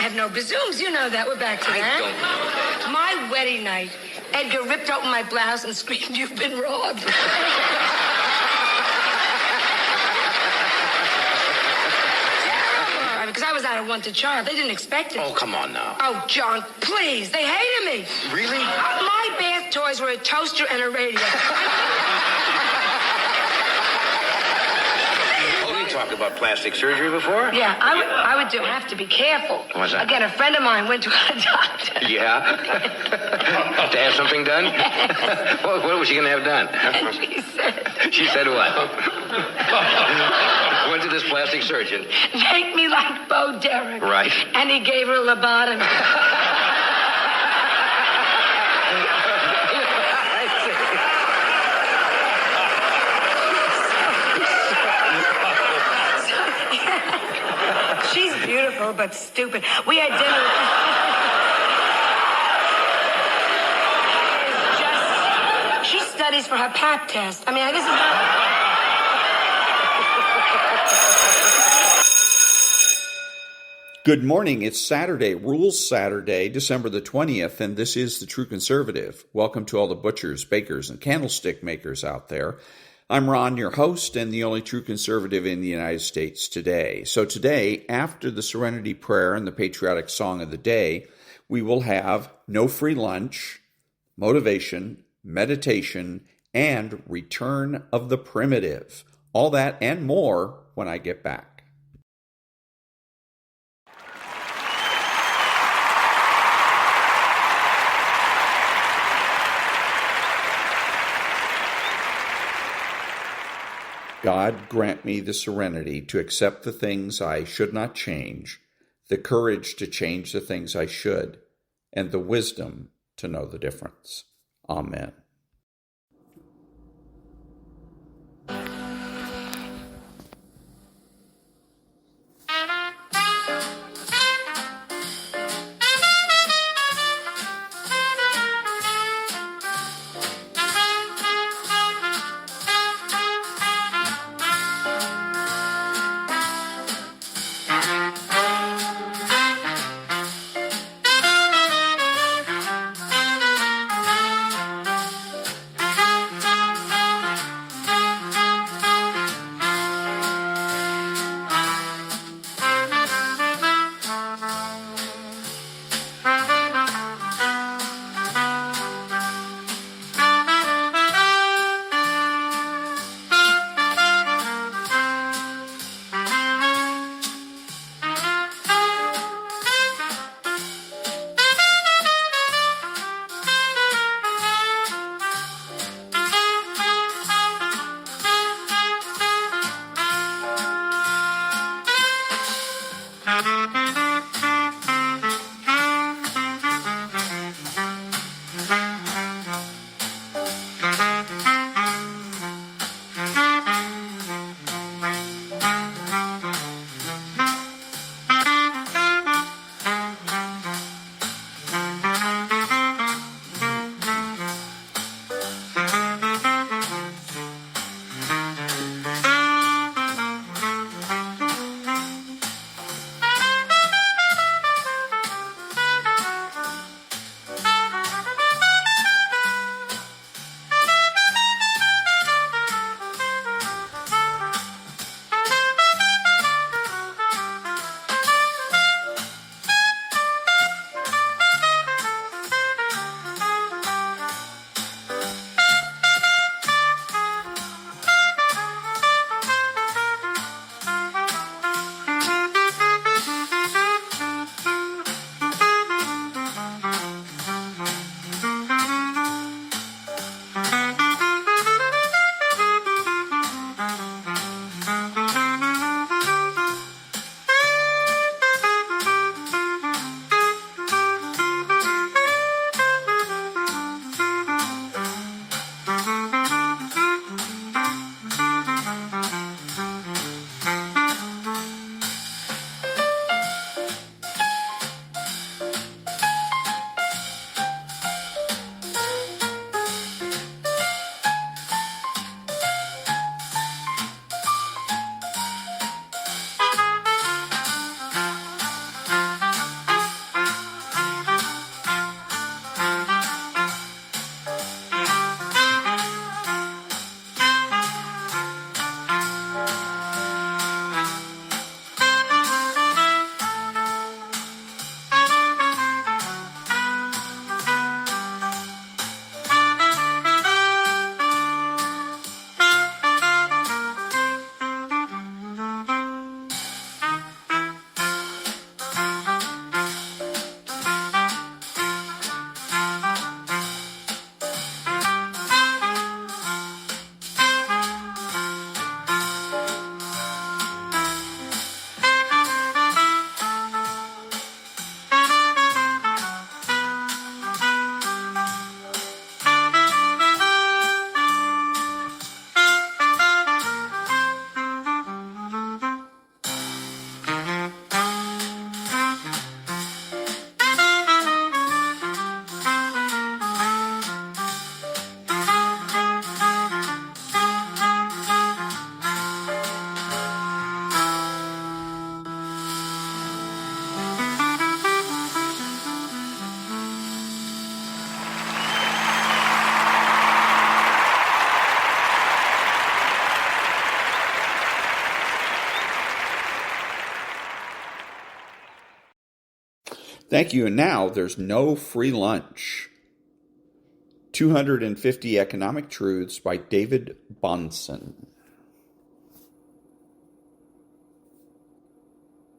have no presumes. You know that. We're back to I that. don't know that. My wedding night, Edgar ripped open my blouse and screamed, "You've been robbed." Because I was out of one to charm. They didn't expect it. Oh, come on now. Oh, John, please. They hated me. Really? My bath toys were a toaster and a radio. Talked about plastic surgery before? Yeah, I would do. I have to be careful. What's that? Again, a friend of mine went to a doctor. Yeah? To have something done? What was she going to have done? And she said... She said what? Went to this plastic surgeon. Make me like Bo Derek. Right. And he gave her a lobotomy. She's beautiful, but stupid. We had dinner. She studies for her pap test. I mean, this is not... Good morning. It's Saturday, Rules Saturday, December the 20th, and this is The True Conservative. Welcome to all the butchers, bakers, and candlestick makers out there. I'm Ron, your host, and the only true conservative in the United States today. So today, after the Serenity Prayer and the patriotic song of the day, we will have no free lunch, motivation, meditation, and return of the primitive. All that and more when I get back. God, grant me the serenity to accept the things I should not change, the courage to change the things I should, and the wisdom to know the difference. Amen. Thank you. And now there's no free lunch. 250 Economic Truths by David Bahnsen.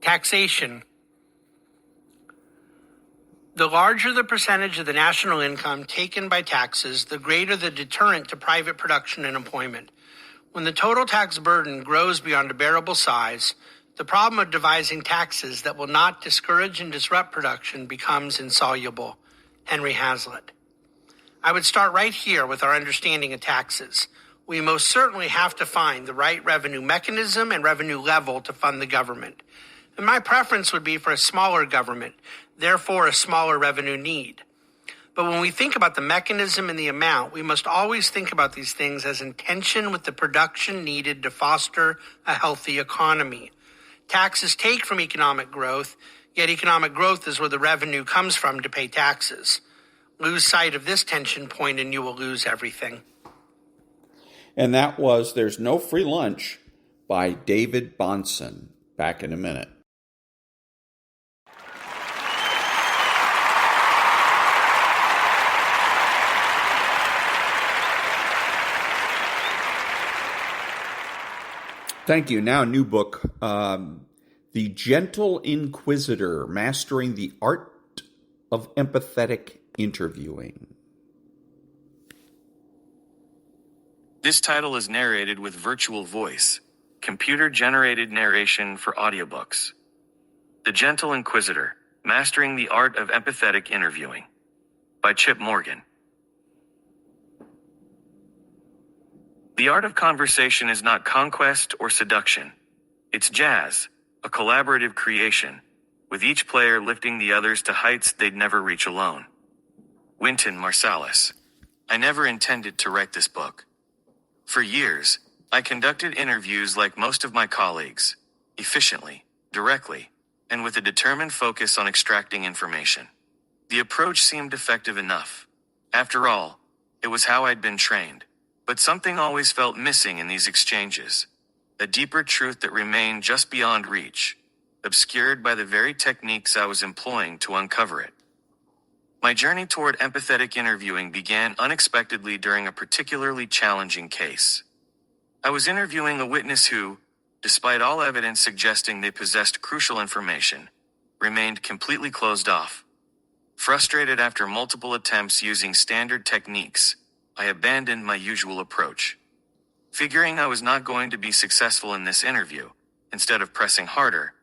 Taxation. The larger the percentage of the national income taken by taxes, the greater the deterrent to private production and employment. When the total tax burden grows beyond a bearable size, the problem of devising taxes that will not discourage and disrupt production becomes insoluble. Henry Hazlitt. I would start right here with our understanding of taxes. We most certainly have to find the right revenue mechanism and revenue level to fund the government. And my preference would be for a smaller government, therefore a smaller revenue need. But when we think about the mechanism and the amount, we must always think about these things as in tension with the production needed to foster a healthy economy. Taxes take from economic growth, yet economic growth is where the revenue comes from to pay taxes. Lose sight of this tension point and you will lose everything. And that was There's No Free Lunch by David Bahnsen. Back in a minute. Thank you. Now, a new book, The Gentle Inquisitor, Mastering the Art of Empathetic Interviewing. This title is narrated with virtual voice, computer-generated narration for audiobooks. The Gentle Inquisitor, Mastering the Art of Empathetic Interviewing, by Chip Morgan. The art of conversation is not conquest or seduction. It's jazz, a collaborative creation, with each player lifting the others to heights they'd never reach alone. Wynton Marsalis. I never intended to write this book. For years, I conducted interviews like most of my colleagues, efficiently, directly, and with a determined focus on extracting information. The approach seemed effective enough. After all, it was how I'd been trained. But something always felt missing in these exchanges. A deeper truth that remained just beyond reach, obscured by the very techniques I was employing to uncover it. My journey toward empathetic interviewing began unexpectedly during a particularly challenging case. I was interviewing a witness who, despite all evidence suggesting they possessed crucial information, remained completely closed off. Frustrated after multiple attempts using standard techniques, I abandoned my usual approach. Figuring I was not going to be successful in this interview, instead of pressing harder,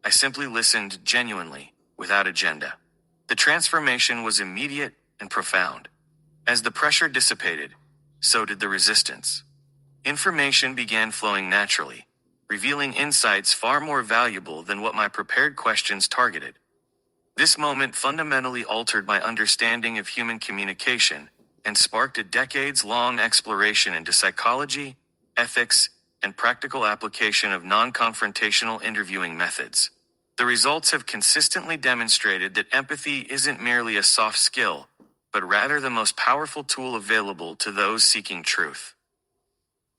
I simply listened genuinely, without agenda. The transformation was immediate and profound. As the pressure dissipated, so did the resistance. Information began flowing naturally, revealing insights far more valuable than what my prepared questions targeted. This moment fundamentally altered my understanding of human communication and sparked a decades-long exploration into psychology, ethics, and practical application of non-confrontational interviewing methods. The results have consistently demonstrated that empathy isn't merely a soft skill, but rather the most powerful tool available to those seeking truth.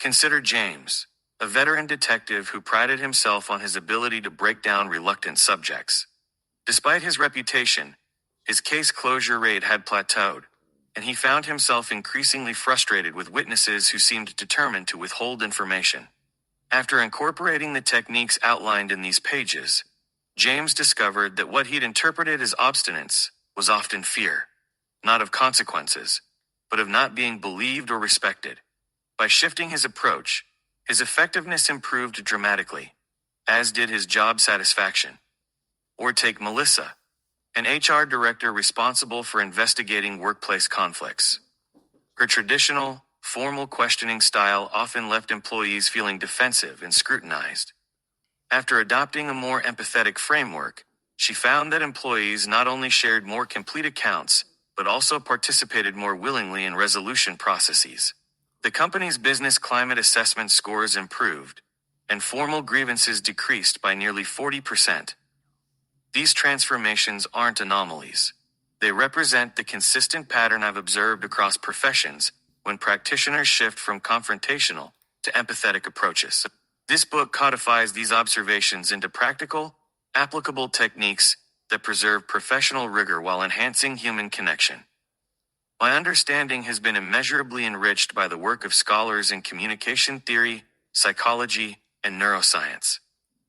Consider James, a veteran detective who prided himself on his ability to break down reluctant subjects. Despite his reputation, his case closure rate had plateaued, and he found himself increasingly frustrated with witnesses who seemed determined to withhold information. After incorporating the techniques outlined in these pages, James discovered that what he'd interpreted as obstinance was often fear, not of consequences, but of not being believed or respected. By shifting his approach, his effectiveness improved dramatically, as did his job satisfaction. Or take Melissa, an HR director responsible for investigating workplace conflicts. Her traditional, formal questioning style often left employees feeling defensive and scrutinized. After adopting a more empathetic framework, she found that employees not only shared more complete accounts, but also participated more willingly in resolution processes. The company's business climate assessment scores improved, and formal grievances decreased by nearly 40%. These transformations aren't anomalies. They represent the consistent pattern I've observed across professions when practitioners shift from confrontational to empathetic approaches. This book codifies these observations into practical, applicable techniques that preserve professional rigor while enhancing human connection. My understanding has been immeasurably enriched by the work of scholars in communication theory, psychology, and neuroscience.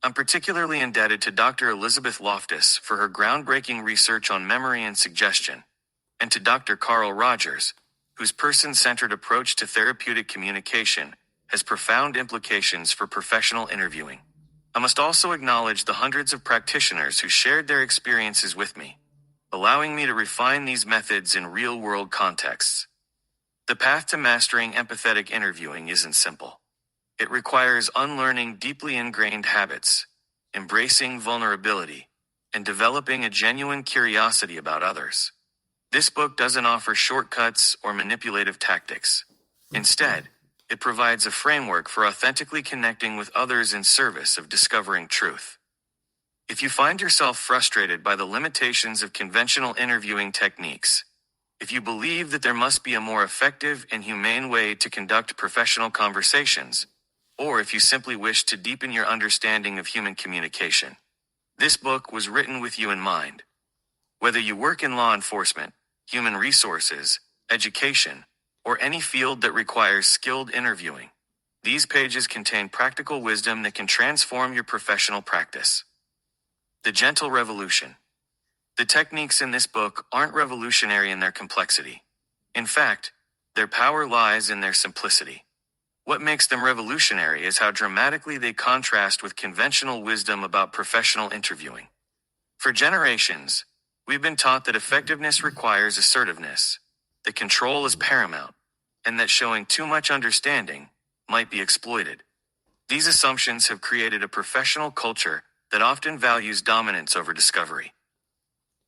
I'm particularly indebted to Dr. Elizabeth Loftus for her groundbreaking research on memory and suggestion, and to Dr. Carl Rogers, whose person-centered approach to therapeutic communication has profound implications for professional interviewing. I must also acknowledge the hundreds of practitioners who shared their experiences with me, allowing me to refine these methods in real-world contexts. The path to mastering empathetic interviewing isn't simple. It requires unlearning deeply ingrained habits, embracing vulnerability, and developing a genuine curiosity about others. This book doesn't offer shortcuts or manipulative tactics. Instead, it provides a framework for authentically connecting with others in service of discovering truth. If you find yourself frustrated by the limitations of conventional interviewing techniques, if you believe that there must be a more effective and humane way to conduct professional conversations, or if you simply wish to deepen your understanding of human communication, this book was written with you in mind. Whether you work in law enforcement, human resources, education, or any field that requires skilled interviewing, these pages contain practical wisdom that can transform your professional practice. The Gentle Revolution. The techniques in this book aren't revolutionary in their complexity. In fact, their power lies in their simplicity. What makes them revolutionary is how dramatically they contrast with conventional wisdom about professional interviewing. For generations, we've been taught that effectiveness requires assertiveness, that control is paramount, and that showing too much understanding might be exploited. These assumptions have created a professional culture that often values dominance over discovery.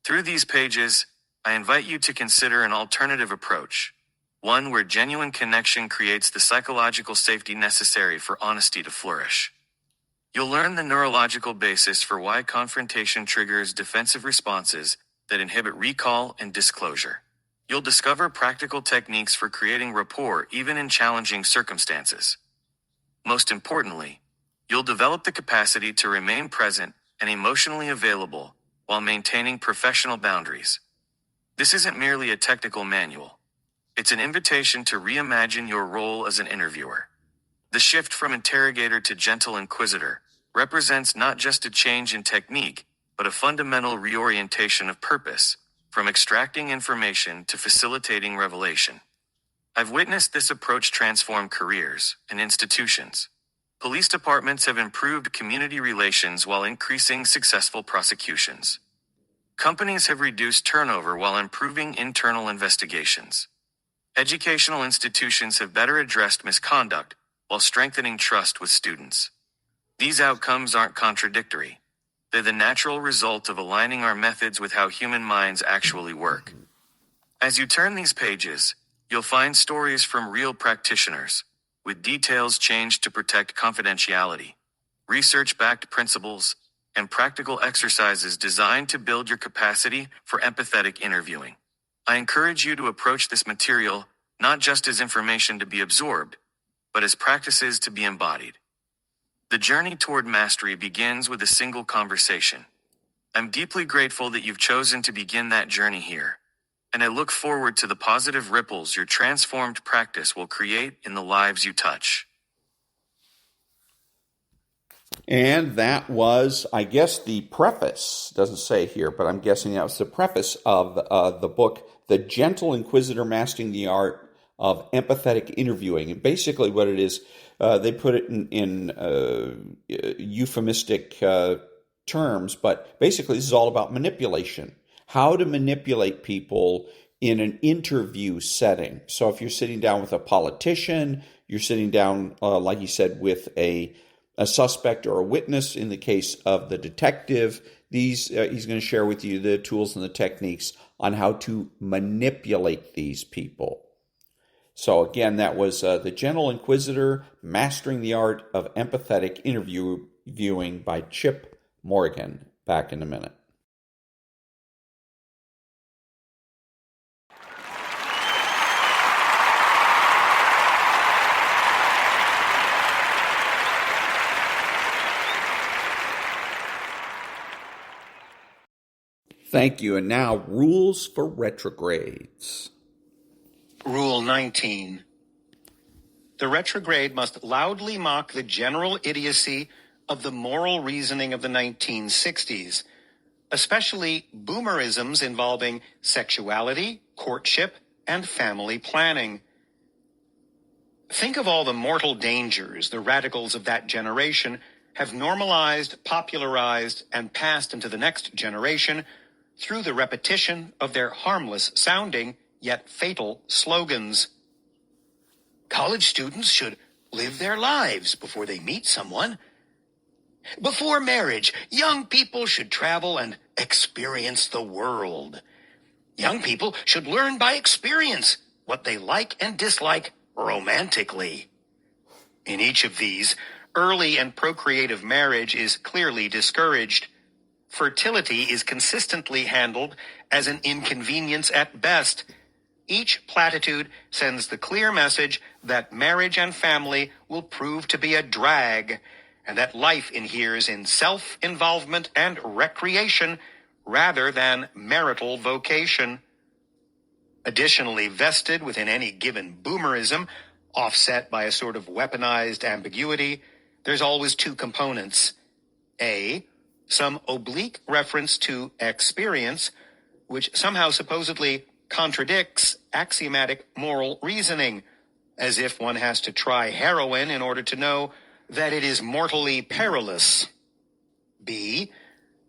Through these pages, I invite you to consider an alternative approach, one where genuine connection creates the psychological safety necessary for honesty to flourish. You'll learn the neurological basis for why confrontation triggers defensive responses that inhibit recall and disclosure. You'll discover practical techniques for creating rapport even in challenging circumstances. Most importantly, you'll develop the capacity to remain present and emotionally available while maintaining professional boundaries. This isn't merely a technical manual. It's an invitation to reimagine your role as an interviewer. The shift from interrogator to gentle inquisitor represents not just a change in technique, but a fundamental reorientation of purpose, from extracting information to facilitating revelation. I've witnessed this approach transform careers and institutions. Police departments have improved community relations while increasing successful prosecutions. Companies have reduced turnover while improving internal investigations. Educational institutions have better addressed misconduct while strengthening trust with students. These outcomes aren't contradictory. They're the natural result of aligning our methods with how human minds actually work. As you turn these pages, you'll find stories from real practitioners, with details changed to protect confidentiality, research-backed principles, and practical exercises designed to build your capacity for empathetic interviewing. I encourage you to approach this material not just as information to be absorbed, but as practices to be embodied. The journey toward mastery begins with a single conversation. I'm deeply grateful that you've chosen to begin that journey here, and I look forward to the positive ripples your transformed practice will create in the lives you touch. And that was, I guess, the preface. Doesn't say here, but I'm guessing that was the preface of the book, The Gentle Inquisitor, Mastering the Art of Empathetic Interviewing. And basically what it is, they put it in euphemistic terms, but basically this is all about manipulation. How to manipulate people in an interview setting. So if you're sitting down with a politician, you're sitting down, like you said, with a suspect or a witness. In the case of the detective, he's going to share with you the tools and the techniques on how to manipulate these people. So again, that was The Gentle Inquisitor, Mastering the Art of Empathetic Interviewing by Chip Morgan. Back in a minute. Thank you. And now, rules for retrogrades. Rule 19. The retrograde must loudly mock the general idiocy of the moral reasoning of the 1960s, especially boomerisms involving sexuality, courtship, and family planning. Think of all the mortal dangers the radicals of that generation have normalized, popularized, and passed into the next generation through the repetition of their harmless-sounding, yet fatal slogans. College students should live their lives before they meet someone. Before marriage, young people should travel and experience the world. Young people should learn by experience what they like and dislike romantically. In each of these, early and procreative marriage is clearly discouraged. Fertility is consistently handled as an inconvenience at best. Each platitude sends the clear message that marriage and family will prove to be a drag, and that life inheres in self-involvement and recreation rather than marital vocation. Additionally, vested within any given boomerism, offset by a sort of weaponized ambiguity, there's always two components. A, some oblique reference to experience, which somehow supposedly contradicts axiomatic moral reasoning, as if one has to try heroin in order to know that it is mortally perilous. B,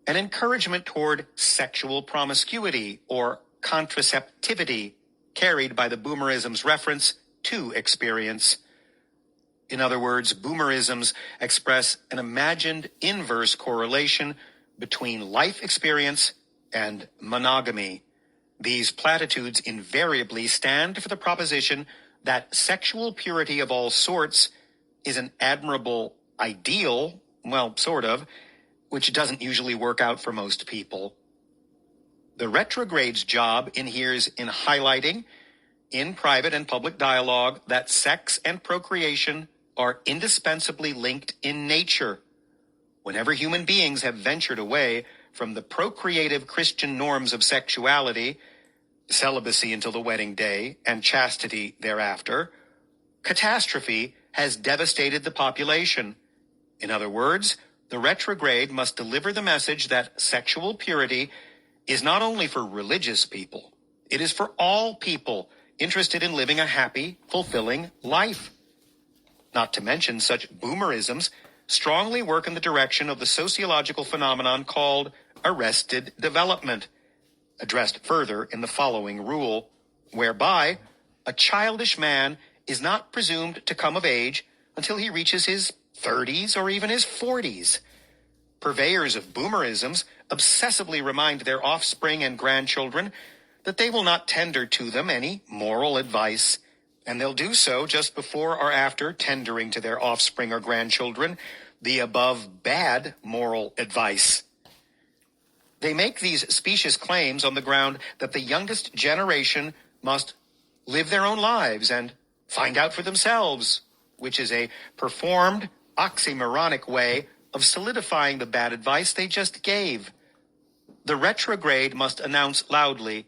an encouragement toward sexual promiscuity or contraceptivity, carried by the boomerism's reference to experience. In other words, boomerisms express an imagined inverse correlation between life experience and monogamy. These platitudes invariably stand for the proposition that sexual purity of all sorts is an admirable ideal, well, sort of, which doesn't usually work out for most people. The retrograde's job inheres in highlighting, in private and public dialogue, that sex and procreation are indispensably linked in nature. Whenever human beings have ventured away from the procreative Christian norms of sexuality, celibacy until the wedding day, and chastity thereafter, catastrophe has devastated the population. In other words, the retrograde must deliver the message that sexual purity is not only for religious people, it is for all people interested in living a happy, fulfilling life. Not to mention, such boomerisms strongly work in the direction of the sociological phenomenon called arrested development, addressed further in the following rule, whereby a childish man is not presumed to come of age until he reaches his 30s or even his 40s. Purveyors of boomerisms obsessively remind their offspring and grandchildren that they will not tender to them any moral advice, and they'll do so just before or after tendering to their offspring or grandchildren the above bad moral advice. They make these specious claims on the ground that the youngest generation must live their own lives and find out for themselves, which is a performed, oxymoronic way of solidifying the bad advice they just gave. The retrograde must announce loudly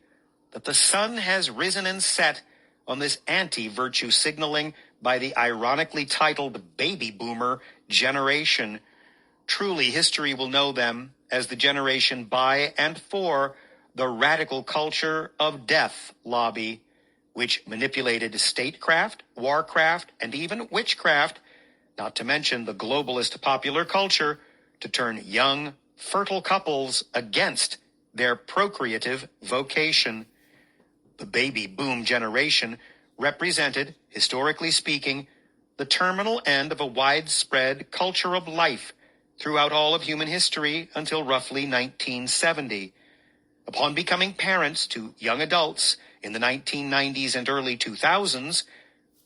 that the sun has risen and set on this anti-virtue signaling by the ironically titled baby boomer generation. Truly, history will know them as the generation by and for the radical culture of death lobby, which manipulated statecraft, warcraft, and even witchcraft, not to mention the globalist popular culture, to turn young, fertile couples against their procreative vocation. The baby boom generation represented, historically speaking, the terminal end of a widespread culture of life throughout all of human history until roughly 1970. Upon becoming parents to young adults in the 1990s and early 2000s,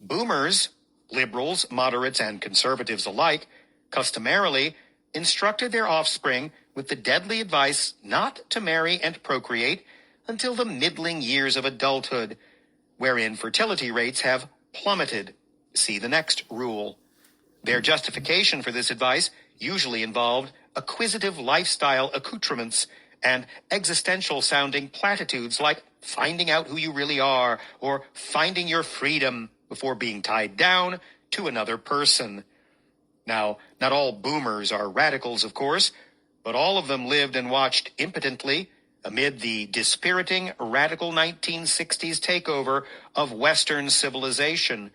boomers, liberals, moderates, and conservatives alike, customarily instructed their offspring with the deadly advice not to marry and procreate until the middling years of adulthood, wherein fertility rates have plummeted. See the next rule. Their justification for this advice usually involved acquisitive lifestyle accoutrements and existential-sounding platitudes like finding out who you really are or finding your freedom before being tied down to another person. Now, not all boomers are radicals, of course, but all of them lived and watched impotently amid the dispiriting radical 1960s takeover of Western civilization.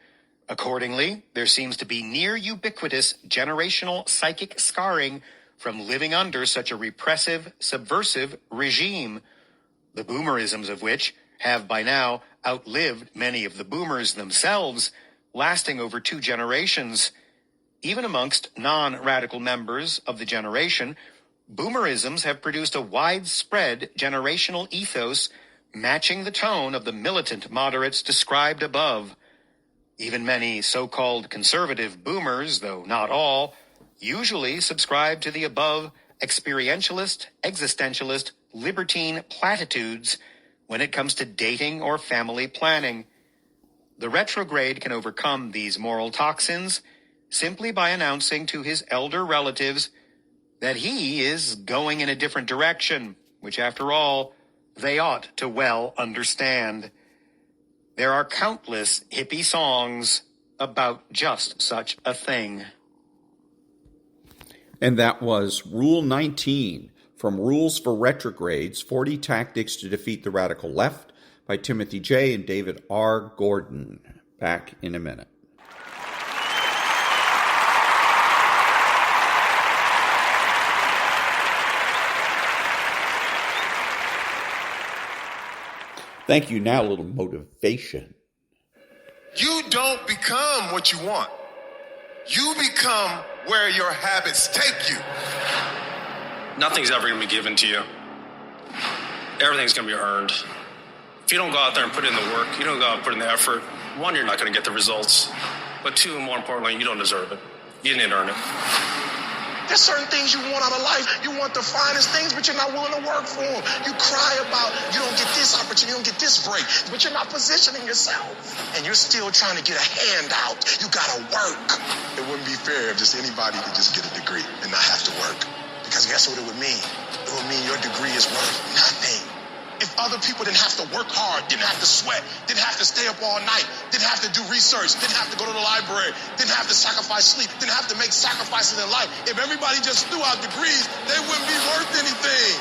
Accordingly, there seems to be near ubiquitous generational psychic scarring from living under such a repressive, subversive regime, the boomerisms of which have by now outlived many of the boomers themselves, lasting over 2 generations. Even amongst non-radical members of the generation, boomerisms have produced a widespread generational ethos matching the tone of the militant moderates described above. Even many so-called conservative boomers, though not all, usually subscribe to the above experientialist, existentialist, libertine platitudes when it comes to dating or family planning. The retrograde can overcome these moral toxins simply by announcing to his elder relatives that he is going in a different direction, which, after all, they ought to well understand. There are countless hippie songs about just such a thing. And that was Rule 19 from Rules for Retrogrades, 40 Tactics to Defeat the Radical Left by Timothy J. and David R. Gordon. Back in a minute. Thank you. Now a little motivation. You don't become what you want. You become where your habits take you. Nothing's ever going to be given to you. Everything's going to be earned. If you don't go out there and put in the work, you don't go out and put in the effort, 1, you're not going to get the results. But 2, more importantly, you don't deserve it. You didn't earn it. There's certain things you want out of life. You want the finest things, but you're not willing to work for them. You cry about you don't get this opportunity, you don't get this break, but you're not positioning yourself. And you're still trying to get a handout. You got to work. It wouldn't be fair if just anybody could just get a degree and not have to work. Because guess what it would mean? It would mean your degree is worth nothing. If other people didn't have to work hard, didn't have to sweat, didn't have to stay up all night, didn't have to do research, didn't have to go to the library, didn't have to sacrifice sleep, didn't have to make sacrifices in life, if everybody just threw out degrees, they wouldn't be worth anything.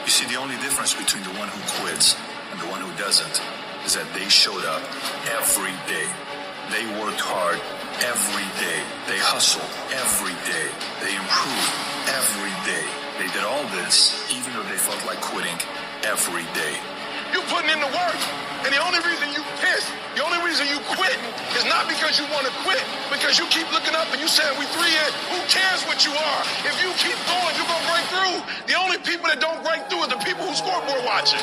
You see, the only difference between the one who quits and the one who doesn't is that they showed up every day. They worked hard every day. They hustled every day. They improved every day. They did all this even though they felt like quitting every day. You putting in the work, and the only reason you pissed, the only reason you quitting is not because you want to quit, because you keep looking up and you saying we 3 in. Who cares what you are? If you keep going, you're gonna break through. The only people that don't break through are the people who scoreboard watching.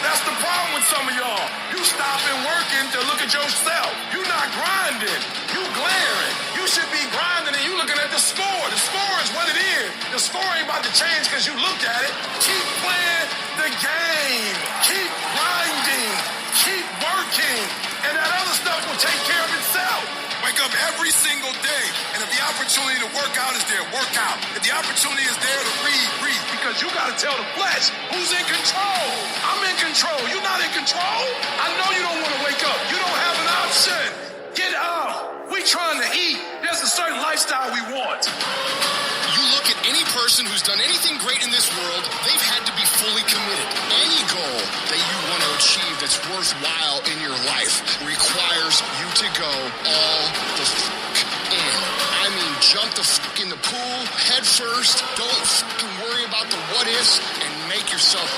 That's the problem with some of y'all. You stopping working to look at yourself. You're not grinding. You glaring. You should be grinding and you looking at the score. The score is what it is. The score ain't about to change because you looked at it. Keep playing the game. Keep grinding. Keep working. And that other stuff will take care of itself. Wake up every single day. And if the opportunity to work out is there, work out. If the opportunity is there to read, read. Because you got to tell the flesh who's in control. I'm in control. You're not in control. I know you don't want to wake up. You don't have an option. Get up. We trying to eat. There's a certain lifestyle we want. You look at any person who's done anything great in this world, they've had to be fully committed. Any goal that you want to achieve that's worthwhile in your life requires you to go all the in. I mean, jump the in the pool, head first, don't worry about the what ifs, and make yourself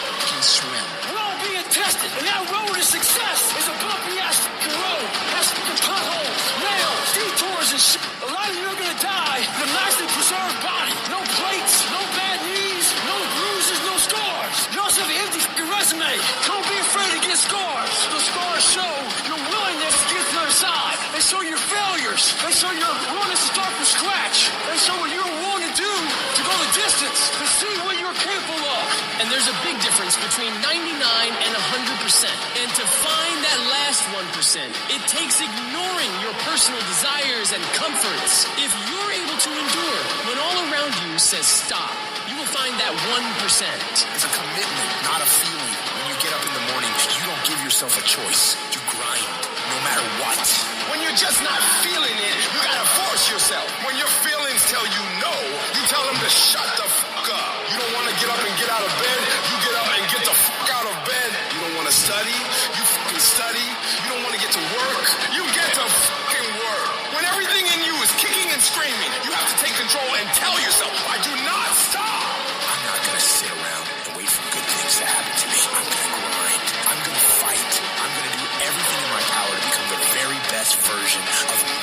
swim. We're all being tested, and that road to success is a bumpy ass road. Has potholes, nails, detours, and shit. A lot of you are gonna die with a nicely preserved body. No plates, no bad knees, no bruises, no scars. You also have an empty resume. Don't be afraid to get scars. The scars show your willingness to get to the other side. They show your failures. They show your willingness to start from scratch. They show what you're willing to do to go the distance, to see what you're capable of. And there's a big difference between 99 and 100%. And to find that last 1%, it takes ignoring your personal desires and comforts. If you're able to endure when all around you says stop, you will find that 1%. It's a commitment, not a feeling. When you get up in the morning, you don't give yourself a choice. You grind, no matter what. When you're just not feeling it, you gotta force yourself. When your feelings tell you no, you tell them to shut the fuck up. You don't want to get up and get out of bed, you get up and get the fuck out of bed. You don't want to study, you fucking study. You don't want to get to work, you get to fucking work. When everything in you is kicking and screaming, you have to take control and tell yourself, I do not stop. I'm not going to sit around and wait for good things to happen to me. I'm going to grind. I'm going to fight. I'm going to do everything in my power to become the very best version of me.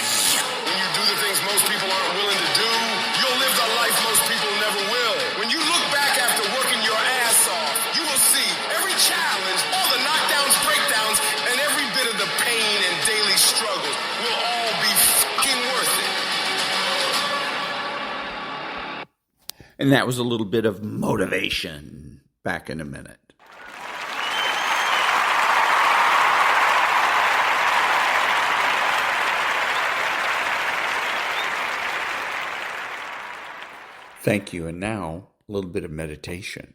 When you do the things most people aren't willing to do, you'll live the life most people never will. When you look back after working your ass off, you will see every challenge, all the knockdowns, breakdowns, and every bit of the pain and daily struggle will all be fucking worth it. And that was a little bit of motivation. Back in a minute. Thank you. And now, a little bit of meditation.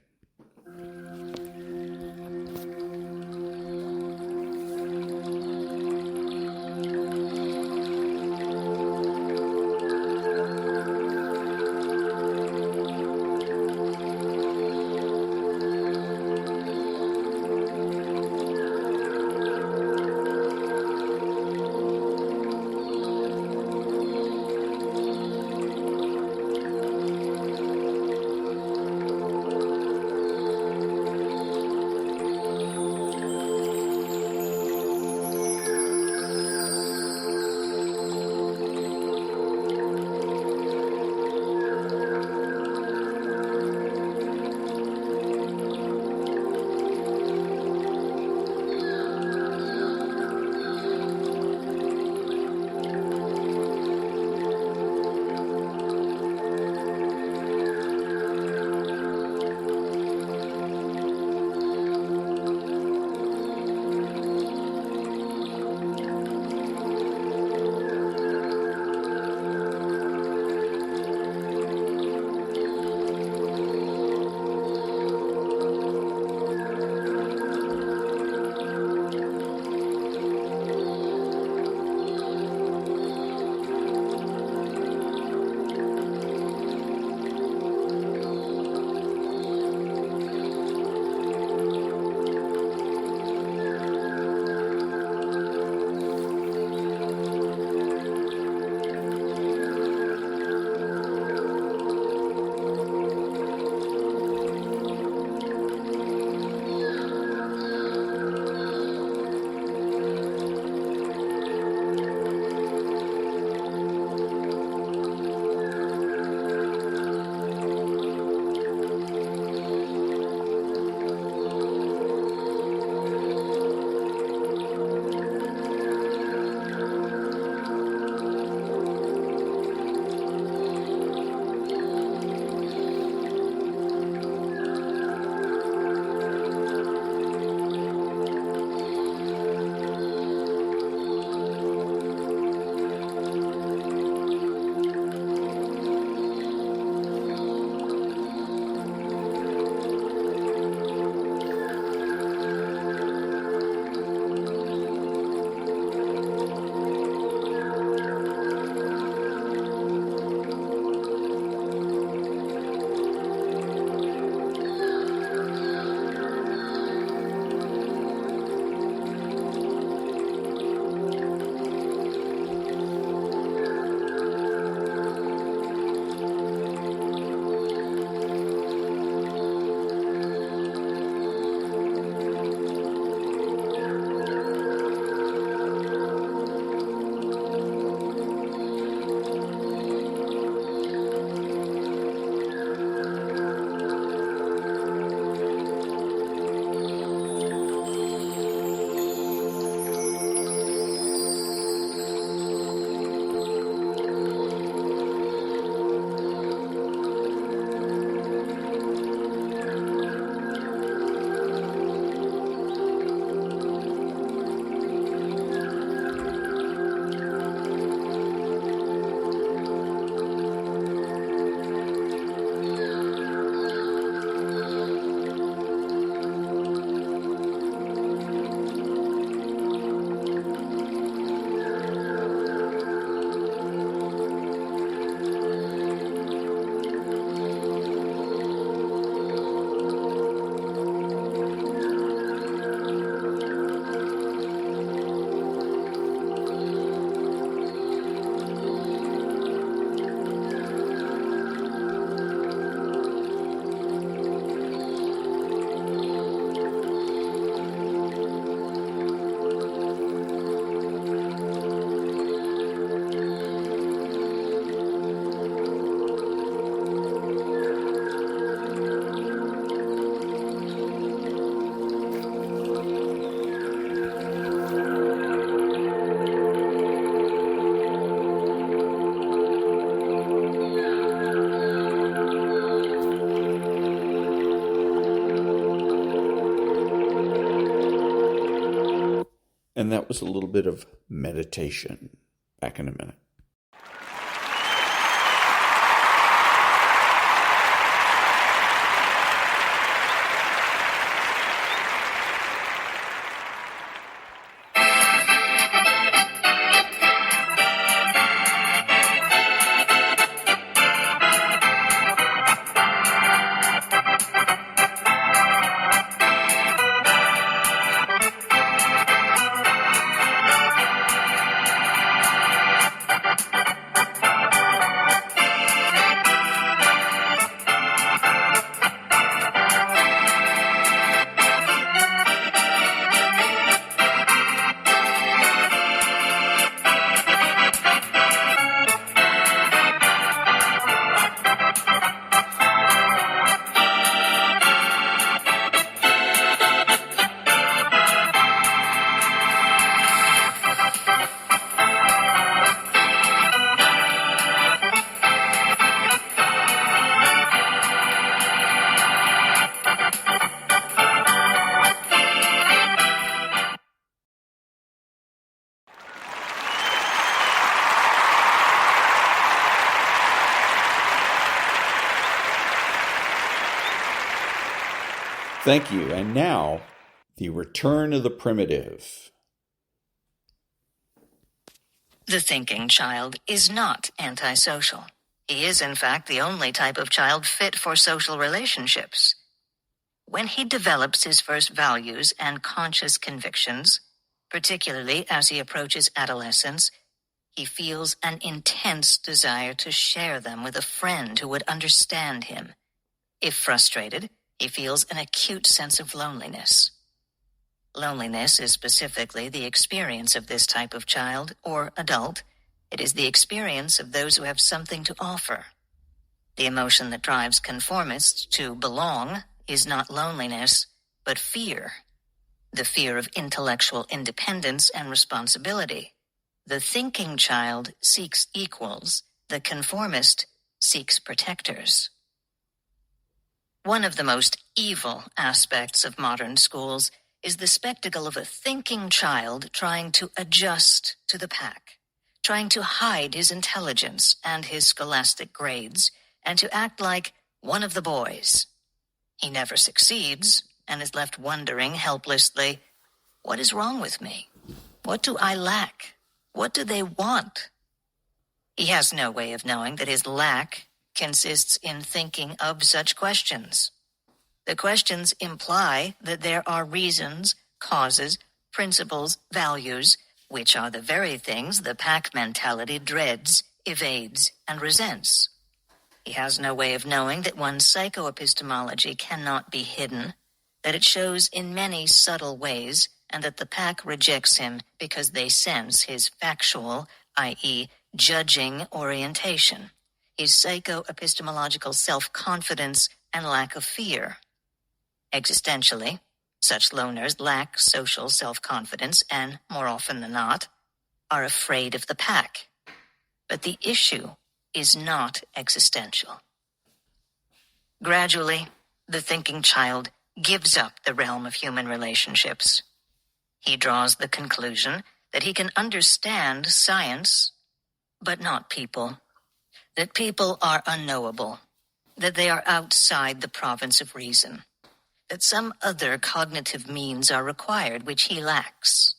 And that was a little bit of meditation. Back in a minute. Thank you. And now, the return of the primitive. The thinking child is not antisocial. He is, in fact, the only type of child fit for social relationships. When he develops his first values and conscious convictions, particularly as he approaches adolescence, he feels an intense desire to share them with a friend who would understand him. If frustrated, he feels an acute sense of loneliness. Loneliness is specifically the experience of this type of child or adult. It is the experience of those who have something to offer. The emotion that drives conformists to belong is not loneliness, but fear. The fear of intellectual independence and responsibility. The thinking child seeks equals. The conformist seeks protectors. One of the most evil aspects of modern schools is the spectacle of a thinking child trying to adjust to the pack, trying to hide his intelligence and his scholastic grades, and to act like one of the boys. He never succeeds and is left wondering helplessly, what is wrong with me? What do I lack? What do they want? He has no way of knowing that his lack consists in thinking of such questions. The questions imply that there are reasons, causes, principles, values, which are the very things the pack mentality dreads, evades, and resents. He has no way of knowing that one's psychoepistemology cannot be hidden, that it shows in many subtle ways, and that the pack rejects him because they sense his factual, i.e., judging orientation, his psychoepistemological self-confidence and lack of fear. Existentially, such loners lack social self-confidence and, more often than not, are afraid of the pack. But the issue is not existential. Gradually, the thinking child gives up the realm of human relationships. He draws the conclusion that he can understand science, but not people, that people are unknowable, that they are outside the province of reason, that some other cognitive means are required which he lacks.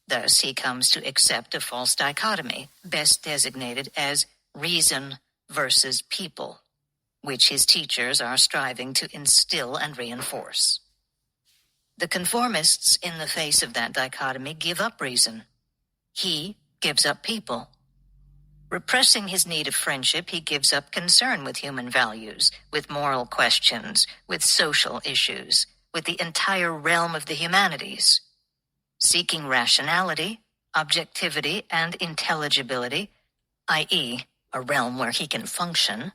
Thus, he comes to accept a false dichotomy, best designated as reason versus people, which his teachers are striving to instill and reinforce. The conformists, in the face of that dichotomy, give up reason. He gives up people. Repressing his need of friendship, he gives up concern with human values, with moral questions, with social issues, with the entire realm of the humanities. Seeking rationality, objectivity, and intelligibility, i.e., a realm where he can function,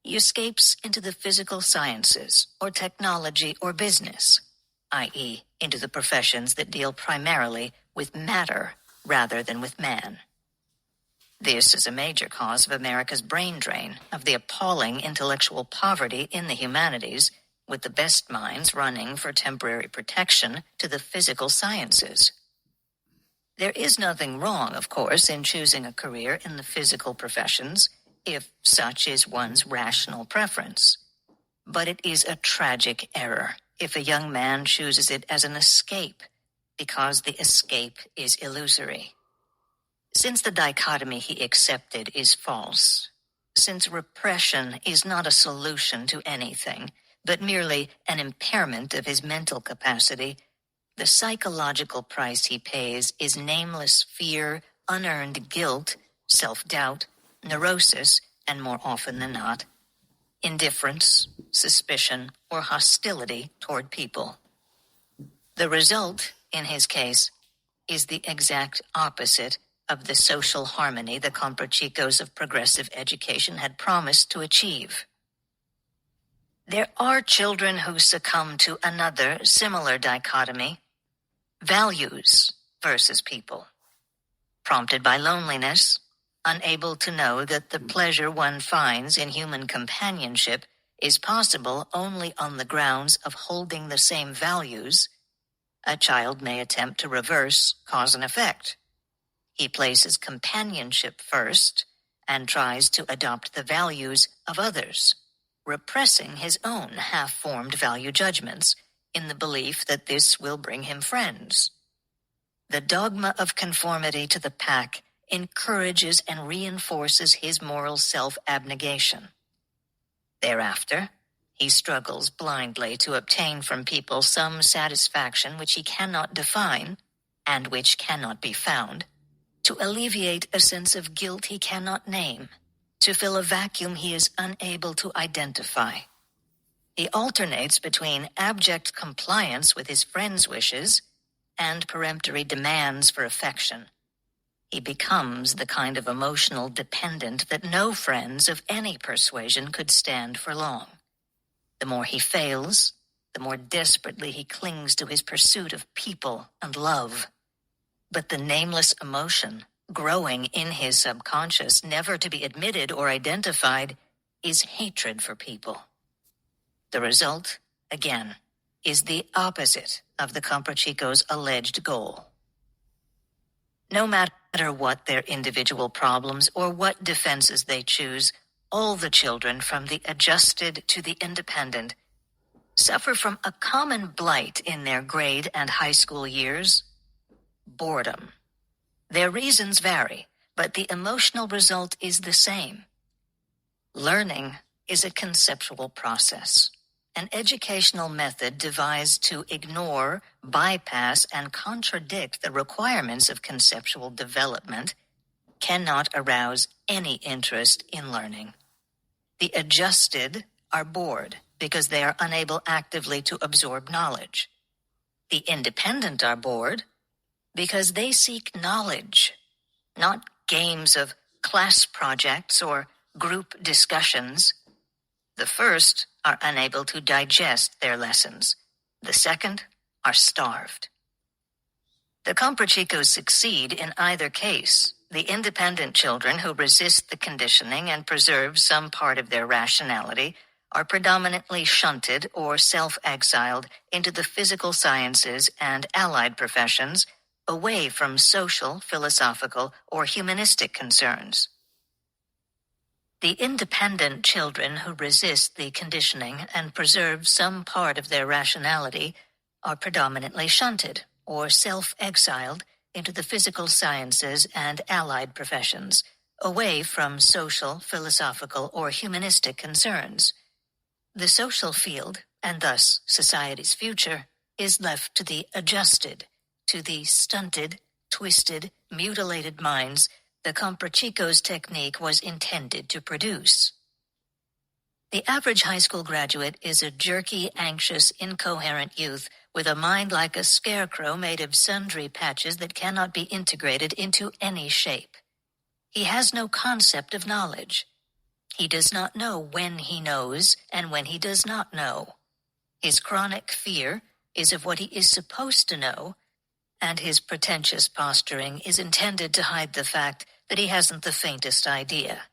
he escapes into the physical sciences, or technology, or business, i.e., into the professions that deal primarily with matter rather than with man. This is a major cause of America's brain drain, of the appalling intellectual poverty in the humanities, with the best minds running for temporary protection to the physical sciences. There is nothing wrong, of course, in choosing a career in the physical professions, if such is one's rational preference. But it is a tragic error if a young man chooses it as an escape, because the escape is illusory. Since the dichotomy he accepted is false, since repression is not a solution to anything, but merely an impairment of his mental capacity, the psychological price he pays is nameless fear, unearned guilt, self-doubt, neurosis, and more often than not, indifference, suspicion, or hostility toward people. The result, in his case, is the exact opposite of the social harmony the Comprachicos of progressive education had promised to achieve. There are children who succumb to another similar dichotomy, values versus people. Prompted by loneliness, unable to know that the pleasure one finds in human companionship is possible only on the grounds of holding the same values, a child may attempt to reverse cause and effect. He places companionship first and tries to adopt the values of others, repressing his own half-formed value judgments in the belief that this will bring him friends. The dogma of conformity to the pack encourages and reinforces his moral self-abnegation. Thereafter, he struggles blindly to obtain from people some satisfaction which he cannot define and which cannot be found, to alleviate a sense of guilt he cannot name, to fill a vacuum he is unable to identify. He alternates between abject compliance with his friends' wishes and peremptory demands for affection. He becomes the kind of emotional dependent that no friends of any persuasion could stand for long. The more he fails, the more desperately he clings to his pursuit of people and love. But the nameless emotion, growing in his subconscious, never to be admitted or identified, is hatred for people. The result, again, is the opposite of the Comprachicos' alleged goal. No matter what their individual problems or what defenses they choose, all the children, from the adjusted to the independent, suffer from a common blight in their grade and high school years: boredom. Their reasons vary, but the emotional result is the same. Learning is a conceptual process, an educational method devised to ignore, bypass, and contradict the requirements of conceptual development, cannot arouse any interest in learning. The adjusted are bored because they are unable actively to absorb knowledge. The independent are bored because they seek knowledge, not games of class projects or group discussions. The first are unable to digest their lessons. The second are starved. The Comprachicos succeed in either case. The independent children who resist the conditioning and preserve some part of their rationality are predominantly shunted or self-exiled into the physical sciences and allied professions, away from social, philosophical, or humanistic concerns. The independent children who resist the conditioning and preserve some part of their rationality are predominantly shunted or self-exiled into the physical sciences and allied professions, away from social, philosophical, or humanistic concerns. The social field, and thus society's future, is left to the adjusted, to the stunted, twisted, mutilated minds the Comprachicos technique was intended to produce. The average high school graduate is a jerky, anxious, incoherent youth with a mind like a scarecrow made of sundry patches that cannot be integrated into any shape. He has no concept of knowledge. He does not know when he knows and when he does not know. His chronic fear is of what he is supposed to know, and his pretentious posturing is intended to hide the fact that he hasn't the faintest idea.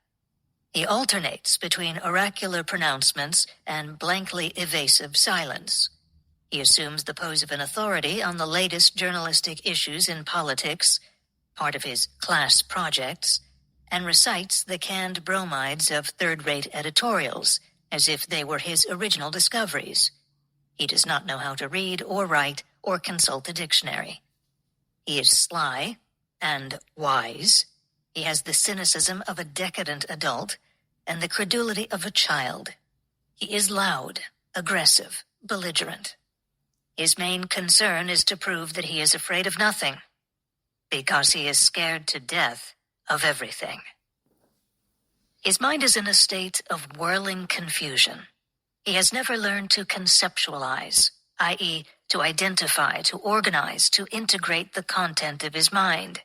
He alternates between oracular pronouncements and blankly evasive silence. He assumes the pose of an authority on the latest journalistic issues in politics part of his class projects, and recites the canned bromides of third-rate editorials as if they were his original discoveries. He does not know how to read or write or consult a dictionary. He is sly and wise. He has the cynicism of a decadent adult and the credulity of a child. He is loud, aggressive, belligerent. His main concern is to prove that he is afraid of nothing, because he is scared to death of everything. His mind is in a state of whirling confusion. He has never learned to conceptualize, i.e., to identify, to organize, to integrate the content of his mind.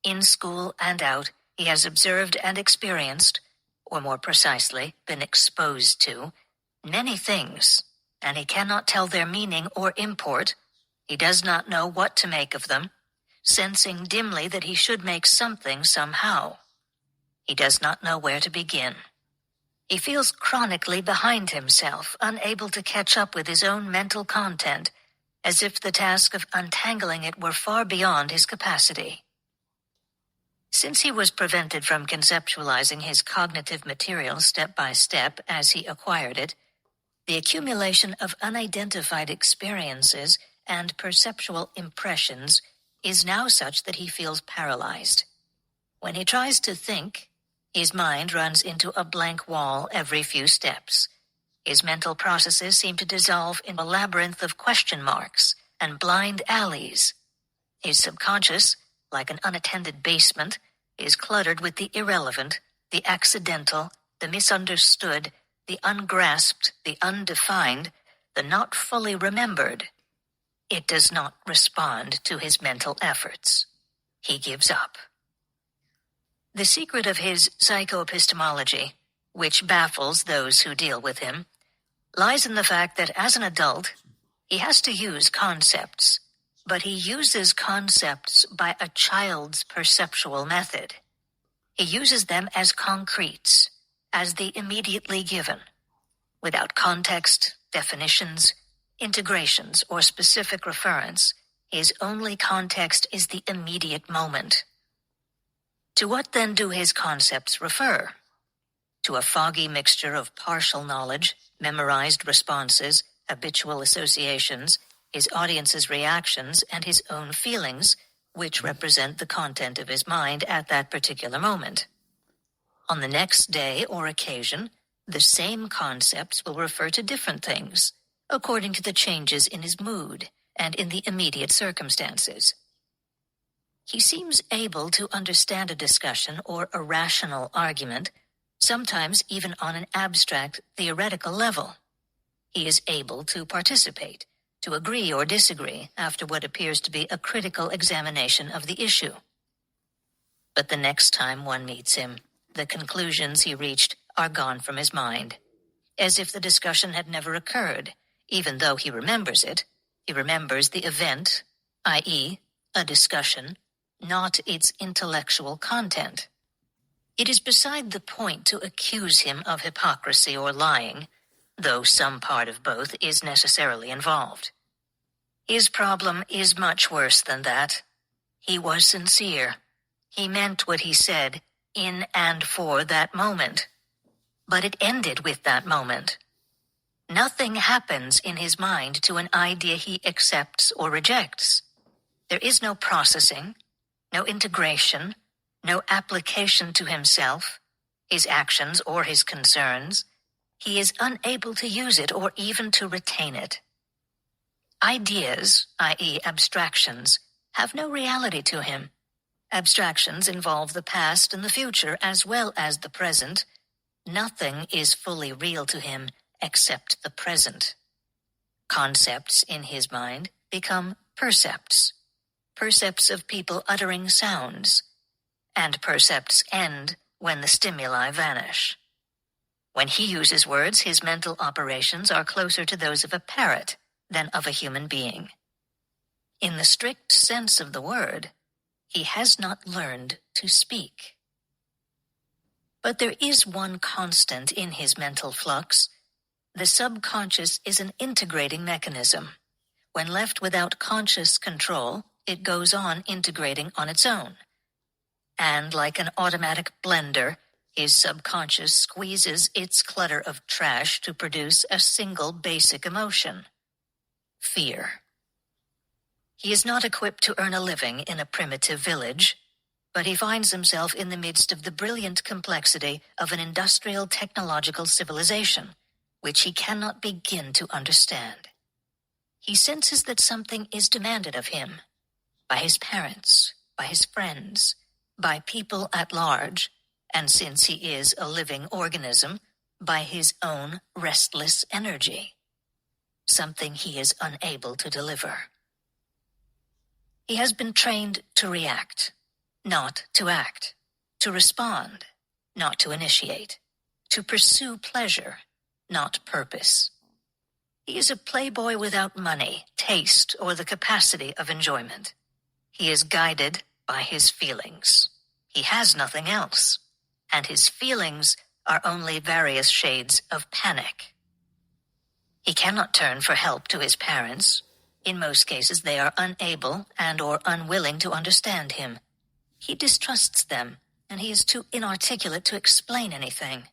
In school and out, he has observed and experienced, or more precisely, been exposed to, many things, and he cannot tell their meaning or import. He does not know what to make of them, sensing dimly that he should make something somehow. He does not know where to begin. He feels chronically behind himself, unable to catch up with his own mental content, as if the task of untangling it were far beyond his capacity. Since he was prevented from conceptualizing his cognitive material step by step as he acquired it, the accumulation of unidentified experiences and perceptual impressions is now such that he feels paralyzed. When he tries to think, his mind runs into a blank wall every few steps. His mental processes seem to dissolve in a labyrinth of question marks and blind alleys. His subconscious, like an unattended basement, is cluttered with the irrelevant, the accidental, the misunderstood, the ungrasped, the undefined, the not fully remembered. It does not respond to his mental efforts. He gives up. The secret of his psychoepistemology, which baffles those who deal with him, lies in the fact that as an adult, he has to use concepts, but he uses concepts by a child's perceptual method. He uses them as concretes, as the immediately given, without context, definitions, integrations, or specific reference. His only context is the immediate moment. To what then do his concepts refer? To a foggy mixture of partial knowledge, memorized responses, habitual associations, his audience's reactions, and his own feelings, which represent the content of his mind at that particular moment. On the next day or occasion, the same concepts will refer to different things, according to the changes in his mood and in the immediate circumstances. He seems able to understand a discussion or a rational argument, sometimes even on an abstract, theoretical level. He is able to participate, to agree or disagree after what appears to be a critical examination of the issue. But the next time one meets him, the conclusions he reached are gone from his mind, as if the discussion had never occurred. Even though he remembers it, he remembers the event, i.e., a discussion, not its intellectual content. It is beside the point to accuse him of hypocrisy or lying, though some part of both is necessarily involved. His problem is much worse than that. He was sincere. He meant what he said in and for that moment. But it ended with that moment. Nothing happens in his mind to an idea he accepts or rejects. There is no processing, no integration, no application to himself, his actions or his concerns. He is unable to use it or even to retain it. Ideas, i.e. abstractions, have no reality to him. Abstractions involve the past and the future as well as the present. Nothing is fully real to him except the present. Concepts in his mind become percepts, percepts of people uttering sounds, and percepts end when the stimuli vanish. When he uses words, his mental operations are closer to those of a parrot than of a human being. In the strict sense of the word, he has not learned to speak. But there is one constant in his mental flux. The subconscious is an integrating mechanism. When left without conscious control, it goes on integrating on its own, and like an automatic blender, his subconscious squeezes its clutter of trash to produce a single basic emotion: fear. He is not equipped to earn a living in a primitive village, but he finds himself in the midst of the brilliant complexity of an industrial technological civilization, which he cannot begin to understand. He senses that something is demanded of him, by his parents, by his friends, by people at large, and since he is a living organism, by his own restless energy, something he is unable to deliver. He has been trained to react, not to act, to respond, not to initiate, to pursue pleasure, not purpose. He is a playboy without money, taste, or the capacity of enjoyment. He is guided by his feelings. He has nothing else, and his feelings are only various shades of panic. He cannot turn for help to his parents. In most cases, they are unable and or unwilling to understand him. He distrusts them, and he is too inarticulate to explain anything.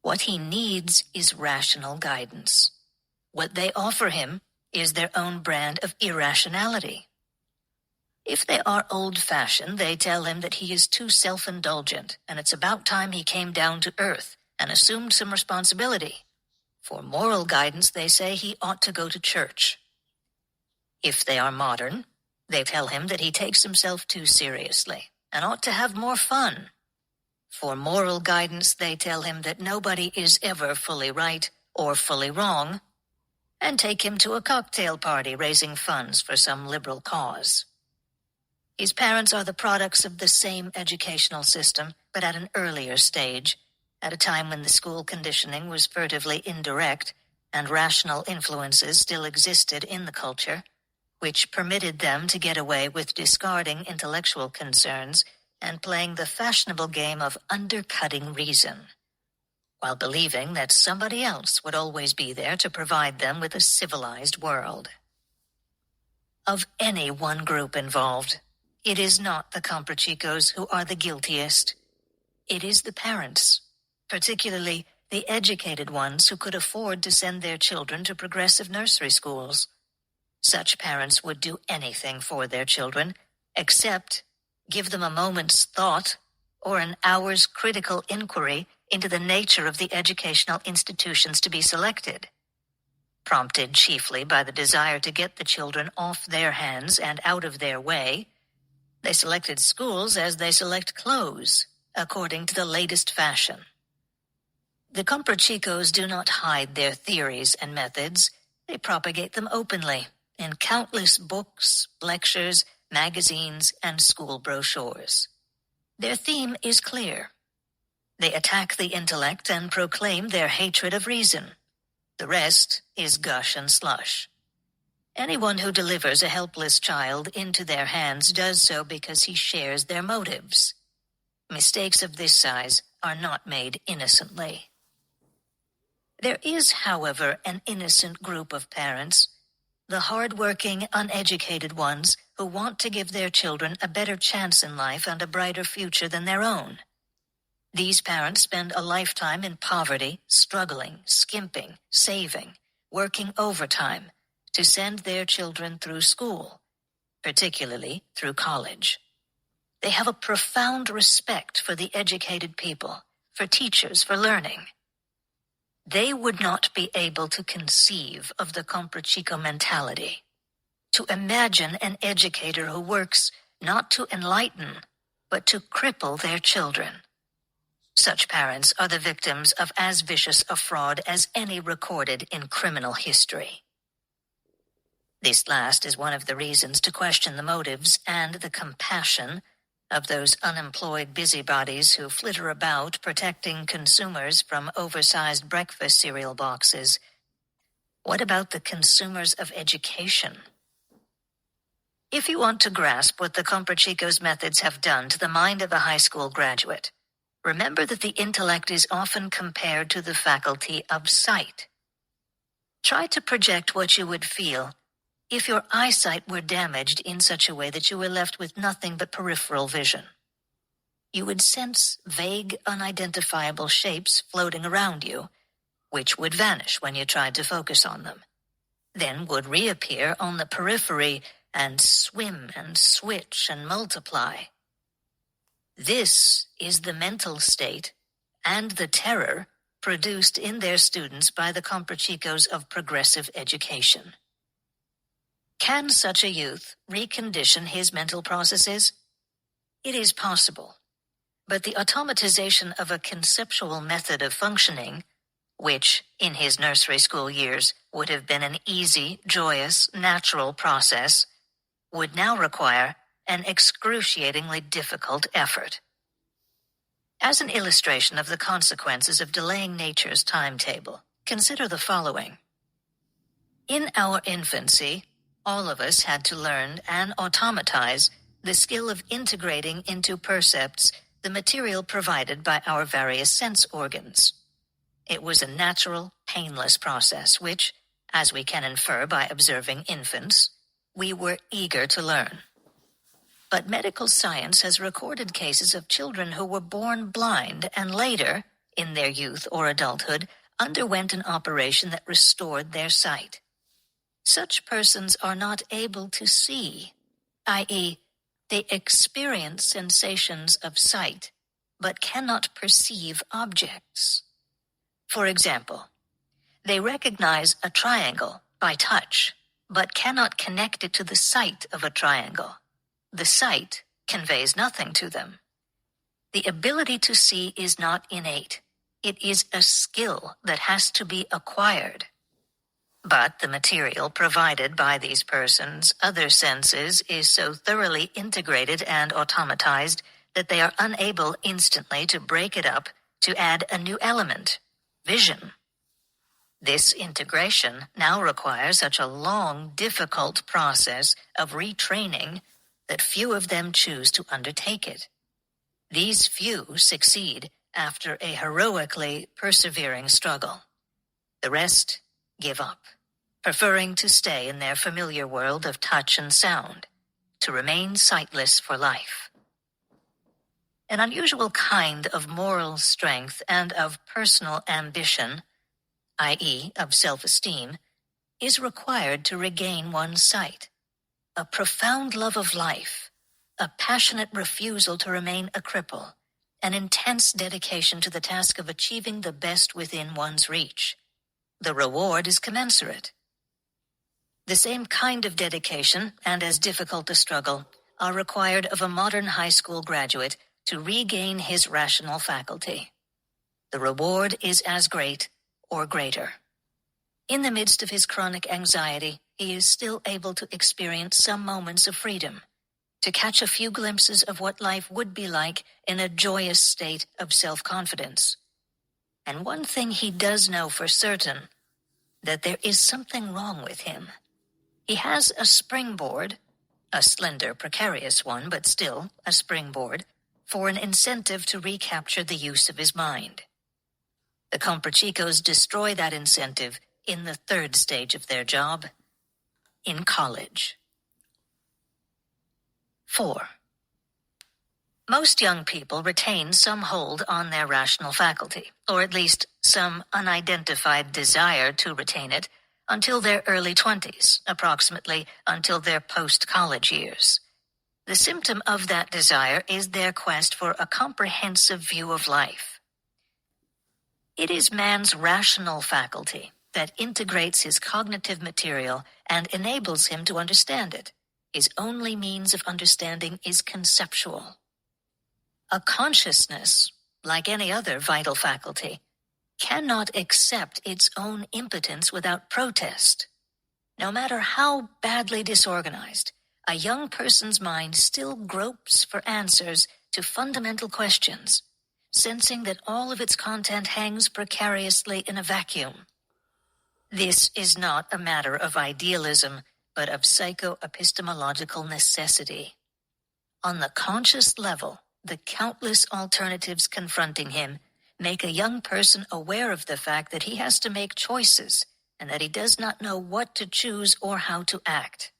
What he needs is rational guidance. What they offer him is their own brand of irrationality. If they are old-fashioned, they tell him that he is too self-indulgent, and it's about time he came down to earth and assumed some responsibility. For moral guidance, they say he ought to go to church. If they are modern, they tell him that he takes himself too seriously and ought to have more fun. For moral guidance, they tell him that nobody is ever fully right or fully wrong, and take him to a cocktail party raising funds for some liberal cause. His parents are the products of the same educational system, but at an earlier stage, at a time when the school conditioning was furtively indirect and rational influences still existed in the culture, which permitted them to get away with discarding intellectual concerns and playing the fashionable game of undercutting reason, while believing that somebody else would always be there to provide them with a civilized world. Of any one group involved, it is not the Comprachicos who are the guiltiest. It is the parents, particularly the educated ones who could afford to send their children to progressive nursery schools. Such parents would do anything for their children, except give them a moment's thought or an hour's critical inquiry into the nature of the educational institutions to be selected. Prompted chiefly by the desire to get the children off their hands and out of their way, they selected schools as they select clothes, according to the latest fashion. The Comprachicos do not hide their theories and methods. They propagate them openly in countless books, lectures, magazines, and school brochures. Their theme is clear. They attack the intellect and proclaim their hatred of reason. The rest is gush and slush. Anyone who delivers a helpless child into their hands does so because he shares their motives. Mistakes of this size are not made innocently. There is, however, an innocent group of parents, the hard-working, uneducated ones who want to give their children a better chance in life and a brighter future than their own. These parents spend a lifetime in poverty, struggling, skimping, saving, working overtime to send their children through school, particularly through college. They have a profound respect for the educated people, for teachers, for learning. They would not be able to conceive of the Comprachico mentality, to imagine an educator who works not to enlighten, but to cripple their children. Such parents are the victims of as vicious a fraud as any recorded in criminal history. This last is one of the reasons to question the motives and the compassion of those unemployed busybodies who flitter about protecting consumers from oversized breakfast cereal boxes. What about the consumers of education? If you want to grasp what the Comprachicos' methods have done to the mind of a high school graduate, remember that the intellect is often compared to the faculty of sight. Try to project what you would feel if your eyesight were damaged in such a way that you were left with nothing but peripheral vision. you would sense vague, unidentifiable shapes floating around you, which would vanish when you tried to focus on them, then would reappear on the periphery and swim and switch and multiply. This is the mental state and the terror produced in their students by the comprachicos of progressive education. Can such a youth recondition his mental processes? It is possible, but the automatization of a conceptual method of functioning, which in his nursery school years would have been an easy, joyous, natural process, would now require an excruciatingly difficult effort. As an illustration of the consequences of delaying nature's timetable, consider the following. In our infancy, all of us had to learn and automatize the skill of integrating into percepts the material provided by our various sense organs. It was a natural, painless process which, as we can infer by observing infants, we were eager to learn. But medical science has recorded cases of children who were born blind and later, in their youth or adulthood, underwent an operation that restored their sight. Such persons are not able to see, i.e., they experience sensations of sight, but cannot perceive objects. For example, they recognize a triangle by touch, but cannot connect it to the sight of a triangle. The sight conveys nothing to them. The ability to see is not innate. It is a skill that has to be acquired. But the material provided by these persons' other senses is so thoroughly integrated and automatized that they are unable instantly to break it up to add a new element, vision. This integration now requires such a long, difficult process of retraining that few of them choose to undertake it. These few succeed after a heroically persevering struggle. The rest give up, preferring to stay in their familiar world of touch and sound, to remain sightless for life. An unusual kind of moral strength and of personal ambition, i.e., of self-esteem, is required to regain one's sight. A profound love of life, a passionate refusal to remain a cripple, an intense dedication to the task of achieving the best within one's reach. The reward is commensurate. The same kind of dedication, and as difficult a struggle, are required of a modern high school graduate to regain his rational faculty. The reward is as great or greater. In the midst of his chronic anxiety, he is still able to experience some moments of freedom, to catch a few glimpses of what life would be like in a joyous state of self-confidence. And one thing he does know for certain, that there is something wrong with him. He has a springboard, a slender, precarious one, but still a springboard, for an incentive to recapture the use of his mind. The comprachicos destroy that incentive in the third stage of their job, in college. 4. Most young people retain some hold on their rational faculty, or at least some unidentified desire to retain it, until their early 20s, approximately until their post-college years. The symptom of that desire is their quest for a comprehensive view of life. It is man's rational faculty that integrates his cognitive material and enables him to understand it. His only means of understanding is conceptual. A consciousness, like any other vital faculty, cannot accept its own impotence without protest. No matter how badly disorganized, a young person's mind still gropes for answers to fundamental questions, sensing that all of its content hangs precariously in a vacuum. This is not a matter of idealism, but of psycho-epistemological necessity. On the conscious level, the countless alternatives confronting him make a young person aware of the fact that he has to make choices and that he does not know what to choose or how to act.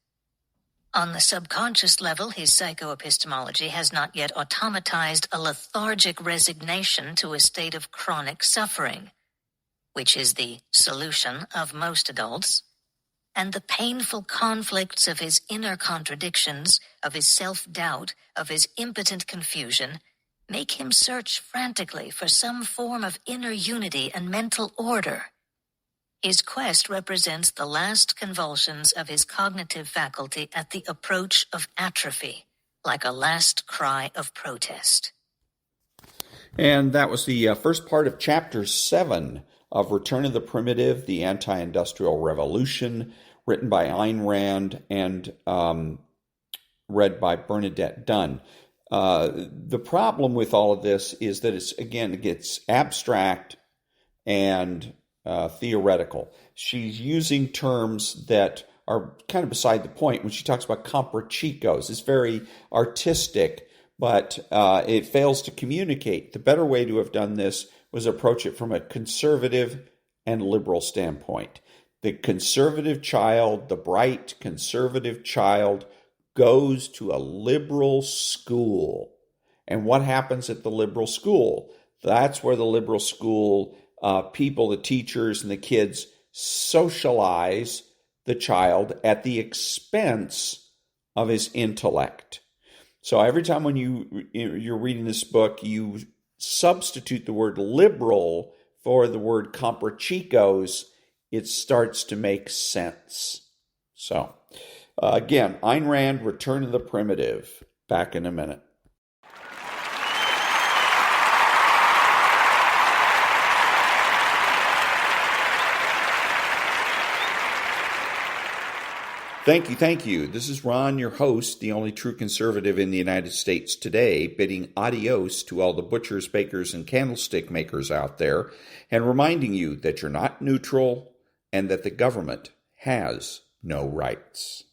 On the subconscious level, his psychoepistemology has not yet automatized a lethargic resignation to a state of chronic suffering, which is the solution of most adults, and the painful conflicts of his inner contradictions, of his self-doubt, of his impotent confusion, make him search frantically for some form of inner unity and mental order. His quest represents the last convulsions of his cognitive faculty at the approach of atrophy, like a last cry of protest. And that was the first part of Chapter 7 of Return of the Primitive, the Anti-Industrial Revolution, written by Ayn Rand and read by Bernadette Dunn. The problem with all of this is that it gets abstract and theoretical. She's using terms that are kind of beside the point when she talks about comprachicos. It's very artistic, but it fails to communicate. The better way to have done this was approach it from a conservative and liberal standpoint. The conservative child, the bright conservative child, goes to a liberal school. And what happens at the liberal school? That's where the liberal school people, the teachers and the kids, socialize the child at the expense of his intellect. So every time when you're reading this book, you substitute the word liberal for the word comprachicos, it starts to make sense. So again, Ayn Rand, Return of the Primitive. Back in a minute. Thank you. This is Ron, your host, the only true conservative in the United States today, bidding adios to all the butchers, bakers, and candlestick makers out there, and reminding you that you're not neutral and that the government has no rights.